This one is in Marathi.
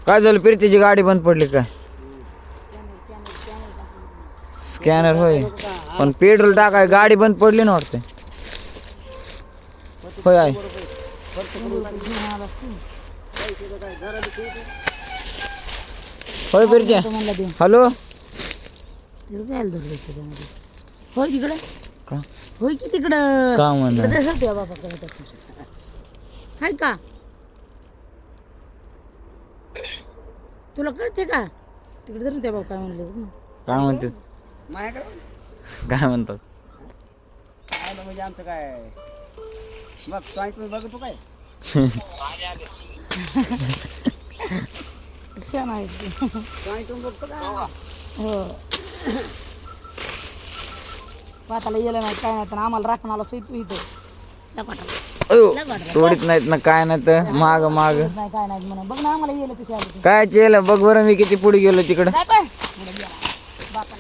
काय झालं प्रीतीची गाडी बंद पडली काय? स्कॅनर होय, पण पेट्रोल टाकाय गाडी बंद पडली ना वाटते. होय आहे. होय प्रीती. हॅलो होय तिकडे का होय की तिकडं का म्हणा बाबा करत हाय का तुला कळते का तिकडे जर त्या बाबा काय म्हणले काय म्हणते काय म्हणतात म्हणजे आमचं काय बघ तो ऐकून बघतो काय छान आहे तो ऐकून बघतो का हो वाताला गेलं नाही काय नाही तर आम्हाला राखणाला सोय तू इथं तोडीत नाहीत ना काय नाही तर माग माग नाही काय नाही म्हणा बघ ना आम्हाला गेलं कशी आली काय केलं बघ बरं मी किती पुढे गेलो तिकडं.